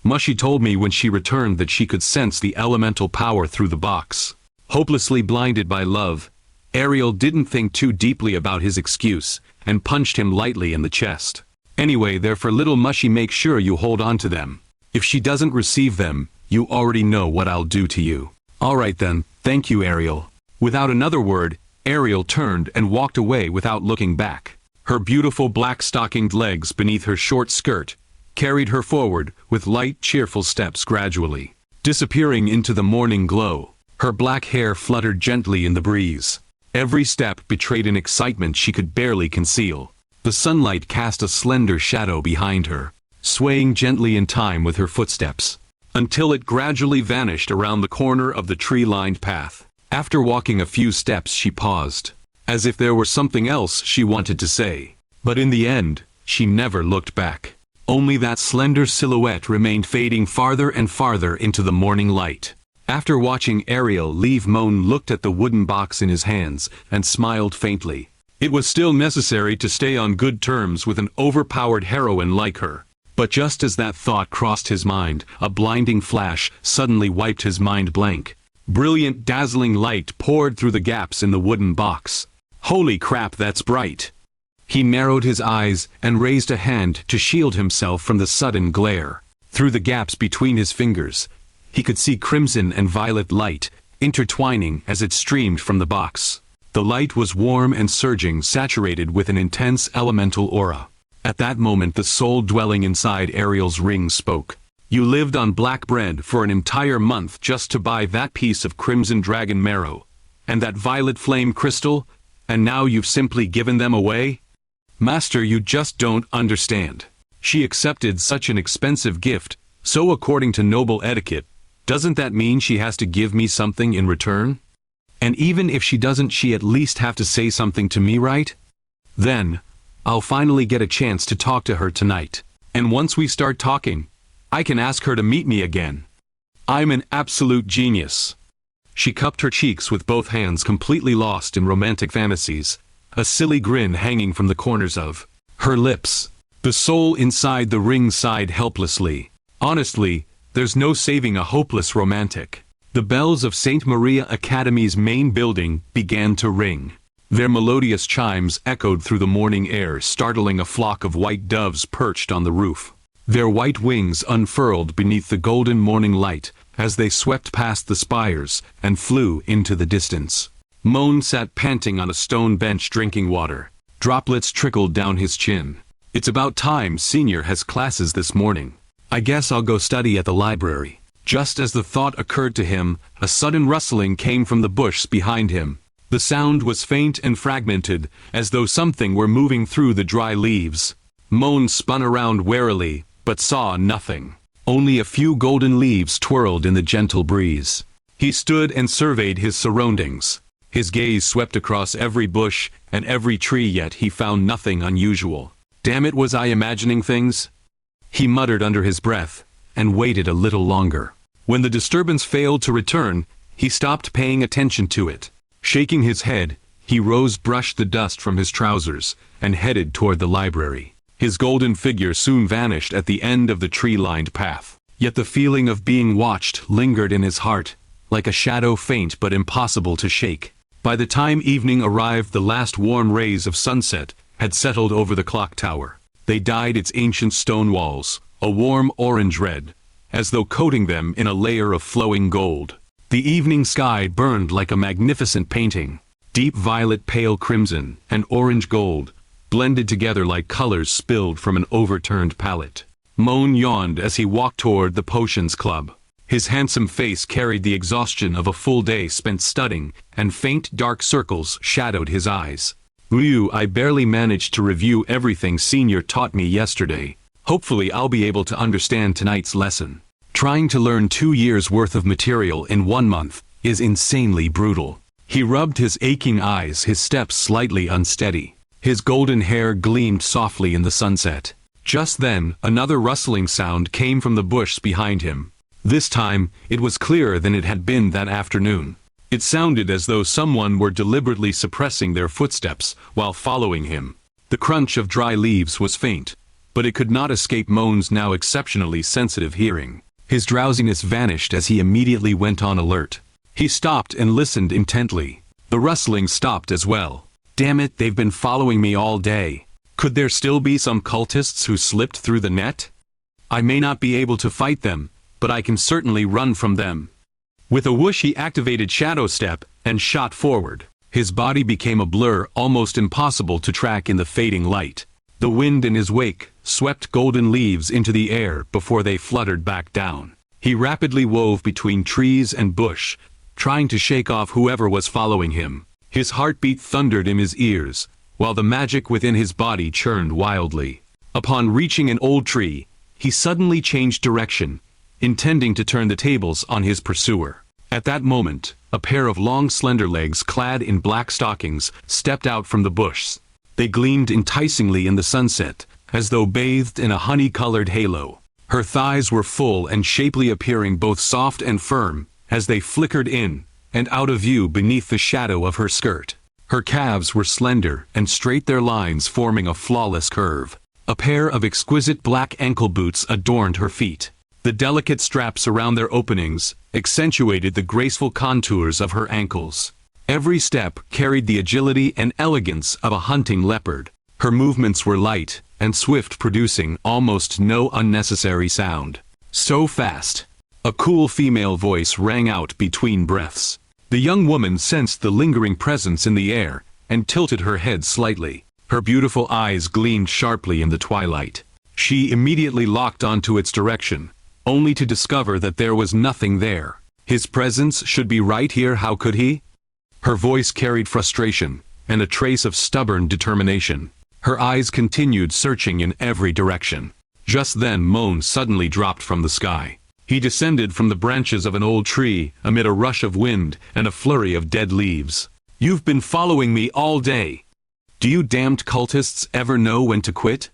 Mushy told me when she returned that she could sense the elemental power through the box. Hopelessly blinded by love, Ariel didn't think too deeply about his excuse, and punched him lightly in the chest. Anyway, they're for little Mushy, make sure you hold on to them. If she doesn't receive them, you already know what I'll do to you. Alright then, thank you, Ariel. Without another word, Ariel turned and walked away without looking back. Her beautiful black-stockinged legs beneath her short skirt carried her forward with light, cheerful steps, gradually disappearing into the morning glow. Her black hair fluttered gently in the breeze. Every step betrayed an excitement she could barely conceal. The sunlight cast a slender shadow behind her, swaying gently in time with her footsteps, until it gradually vanished around the corner of the tree-lined path. After walking a few steps, she paused, as if there were something else she wanted to say. But in the end, she never looked back. Only that slender silhouette remained, fading farther and farther into the morning light. After watching Ariel leave, Moen looked at the wooden box in his hands and smiled faintly. It was still necessary to stay on good terms with an overpowered heroine like her. But just as that thought crossed his mind, a blinding flash suddenly wiped his mind blank. Brilliant, dazzling light poured through the gaps in the wooden box. Holy crap, that's bright! He narrowed his eyes and raised a hand to shield himself from the sudden glare. Through the gaps between his fingers, he could see crimson and violet light intertwining as it streamed from the box. The light was warm and surging, saturated with an intense elemental aura. At that moment, the soul dwelling inside Ariel's ring spoke. You lived on black bread for an entire month just to buy that piece of crimson dragon marrow, and that violet flame crystal, and now you've simply given them away? Master, you just don't understand. She accepted such an expensive gift, so according to noble etiquette, doesn't that mean she has to give me something in return? And even if she doesn't, she at least have to say something to me, right? Then, I'll finally get a chance to talk to her tonight. And once we start talking, I can ask her to meet me again. I'm an absolute genius. She cupped her cheeks with both hands, completely lost in romantic fantasies, a silly grin hanging from the corners of her lips. The soul inside the ring sighed helplessly. Honestly, there's no saving a hopeless romantic. The bells of St. Maria Academy's main building began to ring. Their melodious chimes echoed through the morning air, startling a flock of white doves perched on the roof. Their white wings unfurled beneath the golden morning light as they swept past the spires and flew into the distance. Moen sat panting on a stone bench drinking water. Droplets trickled down his chin. It's about time Senior has classes this morning. I guess I'll go study at the library. Just as the thought occurred to him, a sudden rustling came from the bush behind him. The sound was faint and fragmented, as though something were moving through the dry leaves. Moen spun around warily, but saw nothing. Only a few golden leaves twirled in the gentle breeze. He stood and surveyed his surroundings. His gaze swept across every bush and every tree, yet he found nothing unusual. Damn it, was I imagining things? He muttered under his breath, and waited a little longer. When the disturbance failed to return, he stopped paying attention to it. Shaking his head, he rose, brushed the dust from his trousers, and headed toward the library. His golden figure soon vanished at the end of the tree-lined path. Yet the feeling of being watched lingered in his heart, like a shadow faint but impossible to shake. By the time evening arrived, the last warm rays of sunset had settled over the clock tower. They dyed its ancient stone walls a warm orange red, as though coating them in a layer of flowing gold. The evening sky burned like a magnificent painting. Deep violet, pale crimson, and orange gold blended together like colors spilled from an overturned palette. Moen yawned as he walked toward the potions club. His handsome face carried the exhaustion of a full day spent studying, and faint dark circles shadowed his eyes. I barely managed to review everything Senior taught me yesterday. Hopefully I'll be able to understand tonight's lesson. Trying to learn 2 years' worth of material in 1 month is insanely brutal. He rubbed his aching eyes, his steps slightly unsteady. His golden hair gleamed softly in the sunset. Just then, another rustling sound came from the bush behind him. This time, it was clearer than it had been that afternoon. It sounded as though someone were deliberately suppressing their footsteps while following him. The crunch of dry leaves was faint, but it could not escape Moen's now exceptionally sensitive hearing. His drowsiness vanished as he immediately went on alert. He stopped and listened intently. The rustling stopped as well. Damn it, they've been following me all day. Could there still be some cultists who slipped through the net? I may not be able to fight them, but I can certainly run from them. With a whoosh he activated Shadow Step and shot forward. His body became a blur almost impossible to track in the fading light. The wind in his wake swept golden leaves into the air before they fluttered back down. He rapidly wove between trees and bush, trying to shake off whoever was following him. His heartbeat thundered in his ears, while the magic within his body churned wildly. Upon reaching an old tree, he suddenly changed direction, intending to turn the tables on his pursuer. At that moment, a pair of long slender legs clad in black stockings stepped out from the bush. They gleamed enticingly in the sunset, as though bathed in a honey-colored halo. Her thighs were full and shapely, appearing both soft and firm, as they flickered in and out of view beneath the shadow of her skirt. Her calves were slender and straight, their lines forming a flawless curve. A pair of exquisite black ankle boots adorned her feet. The delicate straps around their openings accentuated the graceful contours of her ankles. Every step carried the agility and elegance of a hunting leopard. Her movements were light and swift, producing almost no unnecessary sound. So fast! A cool female voice rang out between breaths. The young woman sensed the lingering presence in the air and tilted her head slightly. Her beautiful eyes gleamed sharply in the twilight. She immediately locked onto its direction, only to discover that there was nothing there. His presence should be right here, how could he? Her voice carried frustration and a trace of stubborn determination. Her eyes continued searching in every direction. Just then Moen suddenly dropped from the sky. He descended from the branches of an old tree amid a rush of wind and a flurry of dead leaves. You've been following me all day. Do you damned cultists ever know when to quit?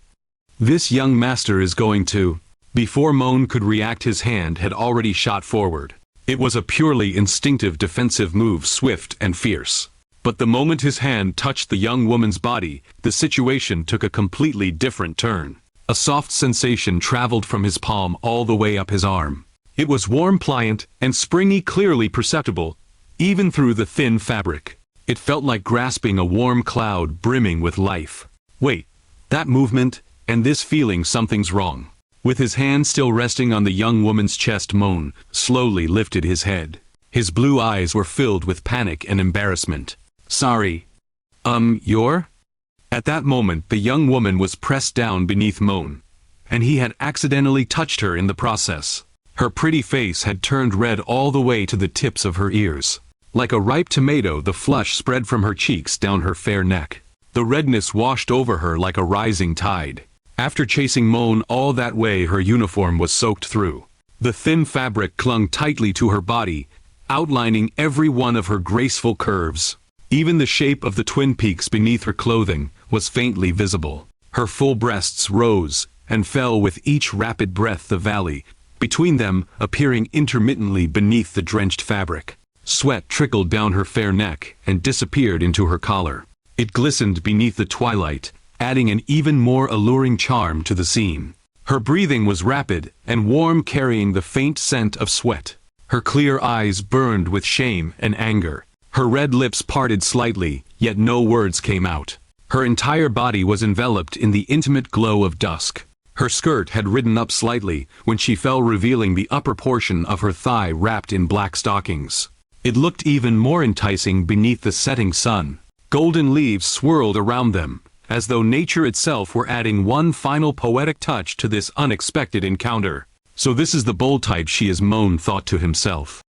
This young master is going to... Before Moen could react, his hand had already shot forward. It was a purely instinctive defensive move, swift and fierce. But the moment his hand touched the young woman's body, the situation took a completely different turn. A soft sensation traveled from his palm all the way up his arm. It was warm, pliant, and springy, clearly perceptible, even through the thin fabric. It felt like grasping a warm cloud brimming with life. Wait, that movement, and this feeling, something's wrong. With his hand still resting on the young woman's chest, Moen slowly lifted his head. His blue eyes were filled with panic and embarrassment. Sorry. You're? At that moment the young woman was pressed down beneath Moen, and he had accidentally touched her in the process. Her pretty face had turned red all the way to the tips of her ears. Like a ripe tomato, the flush spread from her cheeks down her fair neck. The redness washed over her like a rising tide. After chasing Moen all that way, her uniform was soaked through. The thin fabric clung tightly to her body, outlining every one of her graceful curves. Even the shape of the twin peaks beneath her clothing was faintly visible. Her full breasts rose and fell with each rapid breath, the valley between them appearing intermittently beneath the drenched fabric. Sweat trickled down her fair neck and disappeared into her collar. It glistened beneath the twilight, adding an even more alluring charm to the scene. Her breathing was rapid and warm, carrying the faint scent of sweat. Her clear eyes burned with shame and anger. Her red lips parted slightly, yet no words came out. Her entire body was enveloped in the intimate glow of dusk. Her skirt had ridden up slightly when she fell, revealing the upper portion of her thigh wrapped in black stockings. It looked even more enticing beneath the setting sun. Golden leaves swirled around them, as though nature itself were adding one final poetic touch to this unexpected encounter. So this is the bold type she is, Moen thought to himself.